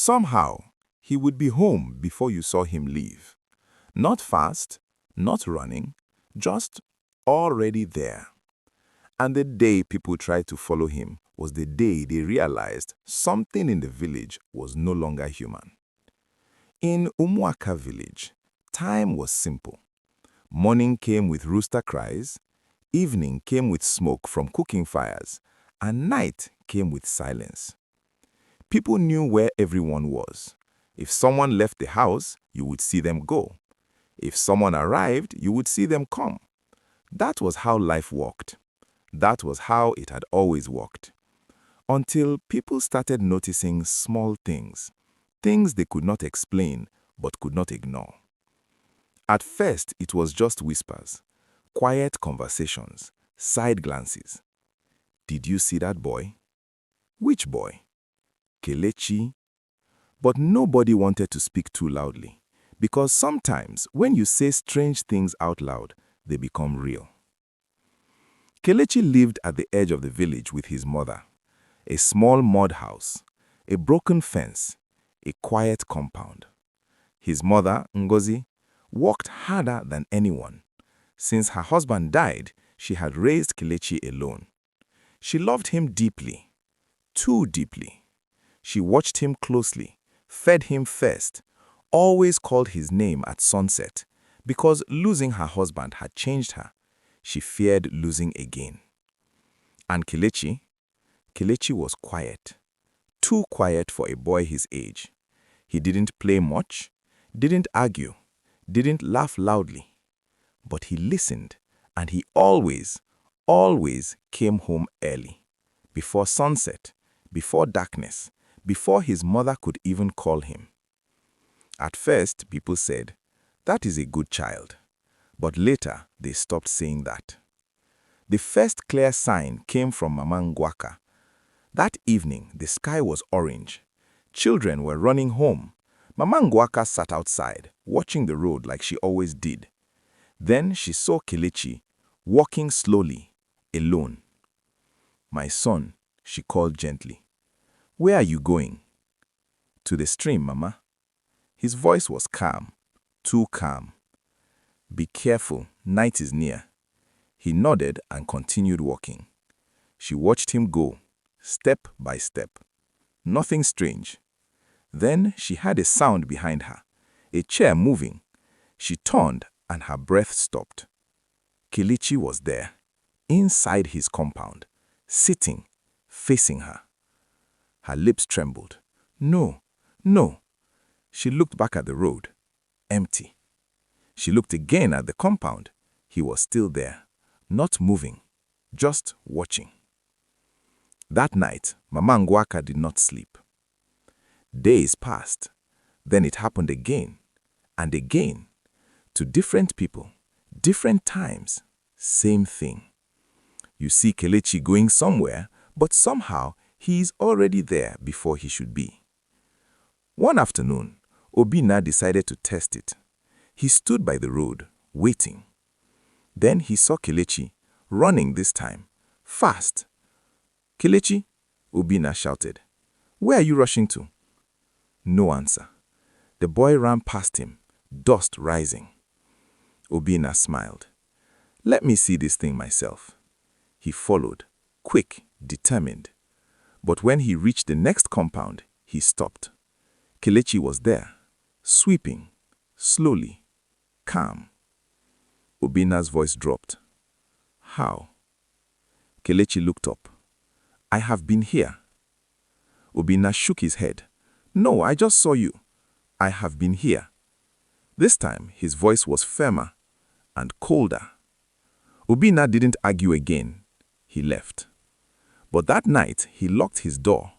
Somehow, he would be home before you saw him leave. Not fast, not running, just already there. And the day people tried to follow him was the day they realized something in the village was no longer human. In Umuaka village, time was simple. Morning came with rooster cries, evening came with smoke from cooking fires, and night came with silence. People knew where everyone was. If someone left the house, you would see them go. If someone arrived, you would see them come. That was how life worked. That was how it had always worked. Until people started noticing small things, things they could not explain but could not ignore. At first, it was just whispers, quiet conversations, side glances. Did you see that boy? Which boy? Kelechi? But nobody wanted to speak too loudly, because sometimes when you say strange things out loud, they become real. Kelechi lived at the edge of the village with his mother. A small mud house, a broken fence, a quiet compound. His mother, Ngozi, worked harder than anyone. Since her husband died, she had raised Kelechi alone. She loved him deeply, too deeply. She watched him closely, fed him first, always called his name at sunset, because losing her husband had changed her. She feared losing again. And Kelechi was quiet, too quiet for a boy his age. He didn't play much, didn't argue, didn't laugh loudly. But he listened, and he always came home early, before sunset, before darkness, before his mother could even call him. At first, people said, "That is a good child." But later, they stopped saying that. The first clear sign came from Mama Ngwaka. That evening, the sky was orange. Children were running home. Mama Ngwaka sat outside, watching the road like she always did. Then she saw Kelechi, walking slowly, alone. "My son," she called gently. "Where are you going?" "To the stream, Mama." His voice was calm, too calm. "Be careful, night is near." He nodded and continued walking. She watched him go, step by step. Nothing strange. Then she heard a sound behind her, a chair moving. She turned and her breath stopped. Kelechi was there, inside his compound, sitting, facing her. Her lips trembled. "No, no." She looked back at the road, empty. She looked again at the compound. He was still there, not moving, just watching. That night, Mama Ngwaka did not sleep. Days passed. Then it happened again, and again. To different people, different times, same thing. You see Kelechi going somewhere, but somehow he is already there before he should be. One afternoon, Obinna decided to test it. He stood by the road, waiting. Then he saw Kelechi, running this time, fast. "Kelechi," Obinna shouted. "Where are you rushing to?" No answer. The boy ran past him, dust rising. Obinna smiled. "Let me see this thing myself." He followed, quick, determined. But when he reached the next compound, he stopped. Kelechi was there, sweeping, slowly, calm. Obinna's voice dropped. "How?" Kelechi looked up. "I have been here." Obinna shook his head. "No, I just saw you. I have been here." This time, his voice was firmer and colder. Obinna didn't argue again. He left. But that night, he locked his door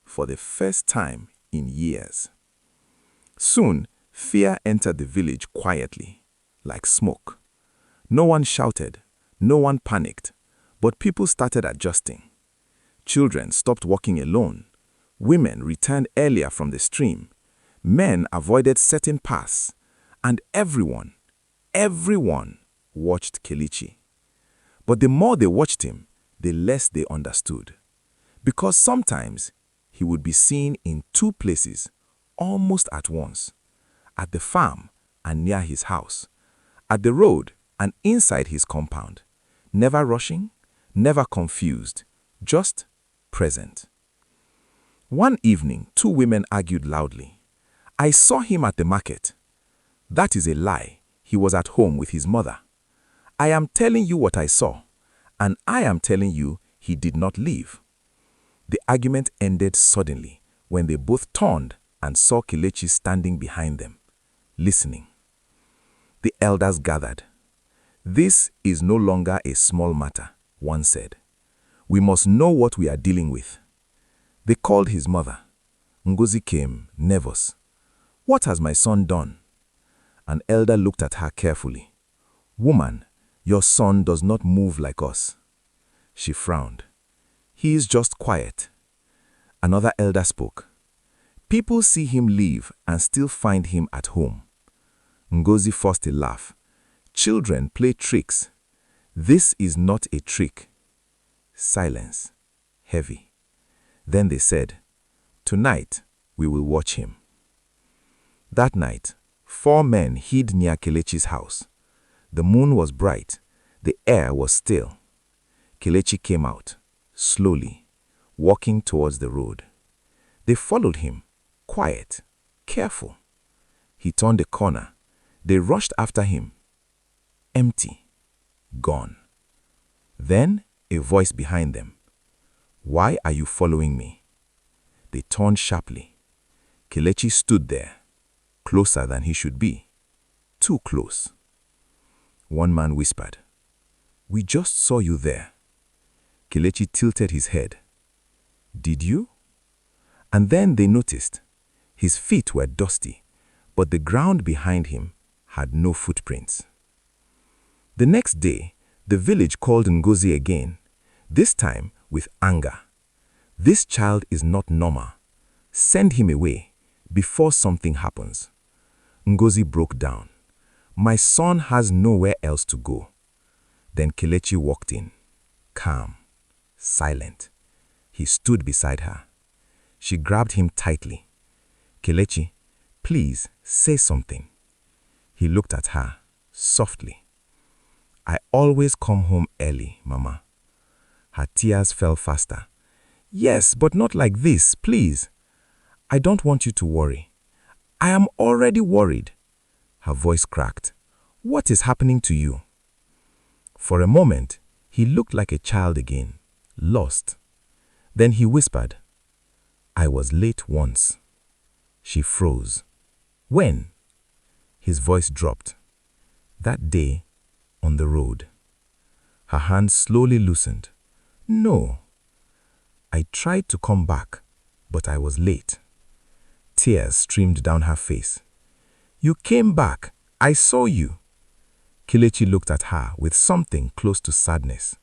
for the first time in years. Soon, fear entered the village quietly, like smoke. No one shouted, no one panicked, but people started adjusting. Children stopped walking alone. Women returned earlier from the stream. Men avoided certain paths. And everyone watched Kelechi. But the more they watched him, the less they understood. Because sometimes he would be seen in two places, almost at once. At the farm and near his house. At the road and inside his compound. Never rushing, never confused, just present. One evening, two women argued loudly. "I saw him at the market." "That is a lie. He was at home with his mother." "I am telling you what I saw, and I am telling you he did not leave." The argument ended suddenly when they both turned and saw Kelechi standing behind them, listening. The elders gathered. "This is no longer a small matter," one said. "We must know what we are dealing with." They called his mother. Ngozi came, nervous. "What has my son done?" An elder looked at her carefully. "Woman, your son does not move like us." She frowned. "He is just quiet." Another elder spoke. "People see him leave and still find him at home." Ngozi forced a laugh. "Children play tricks. This is not a trick." Silence. Heavy. Then they said, "Tonight, we will watch him." That night, 4 men hid near Kelechi's house. The moon was bright. The air was still. Kelechi came out, slowly, walking towards the road. They followed him, quiet, careful. He turned a corner. They rushed after him. Empty. Gone. Then a voice behind them. "Why are you following me?" They turned sharply. Kelechi stood there, closer than he should be. Too close. One man whispered, "We just saw you there." Kelechi tilted his head. "Did you?" And then they noticed. His feet were dusty, but the ground behind him had no footprints. The next day, the village called Ngozi again, this time with anger. "This child is not normal. Send him away before something happens." Ngozi broke down. "My son has nowhere else to go." Then Kelechi walked in, calm, silent. He stood beside her. She grabbed him tightly. "Kelechi, please say something." He looked at her, softly. "I always come home early, Mama." Her tears fell faster. "Yes, but not like this, please." "I don't want you to worry." "I am already worried." Her voice cracked. "What is happening to you?" For a moment, he looked like a child again, lost. Then he whispered, "I was late once." She froze. "When?" His voice dropped. "That day, on the road." Her hand slowly loosened. "No. I tried to come back, but I was late." Tears streamed down her face. "You came back. I saw you." Kelechi looked at her with something close to sadness.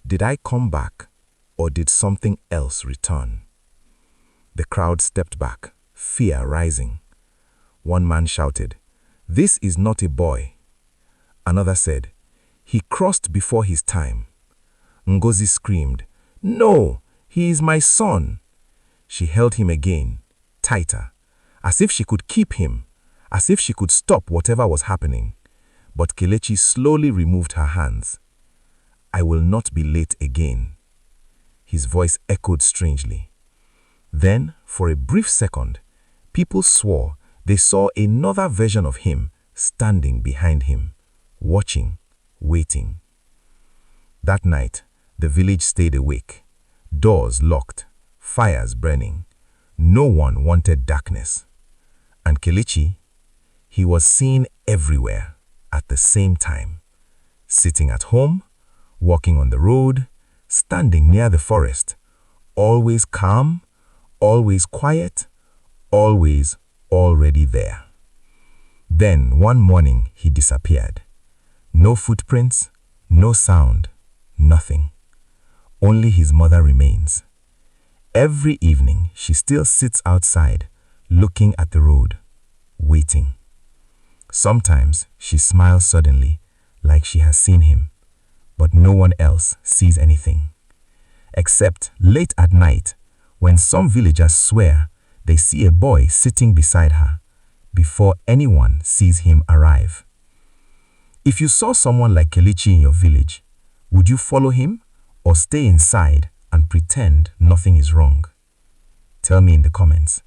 "Did I come back, or did something else return?" The crowd stepped back, fear rising. One man shouted, "This is not a boy." Another said, "He crossed before his time." Ngozi screamed, "No, he is my son." She held him again, tighter, as if she could keep him, as if she could stop whatever was happening. But Kelechi slowly removed her hands. "I will not be late again." His voice echoed strangely. Then, for a brief second, people swore they saw another version of him standing behind him, watching, waiting. That night, the village stayed awake. Doors locked, fires burning. No one wanted darkness. And Kelechi, he was seen everywhere at the same time. Sitting at home, walking on the road, standing near the forest. Always calm, always quiet, always already there. Then one morning he disappeared. No footprints, no sound, nothing. Only his mother remains. Every evening she still sits outside, looking at the road, waiting. Sometimes she smiles suddenly, like she has seen him, but no one else sees anything. Except late at night, when some villagers swear they see a boy sitting beside her before anyone sees him arrive. If you saw someone like Kelechi in your village, would you follow him or stay inside and pretend nothing is wrong? Tell me in the comments.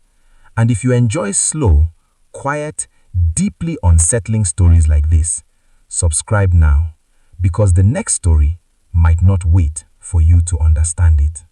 And if you enjoy slow, quiet, deeply unsettling stories like this, subscribe now, because the next story might not wait for you to understand it.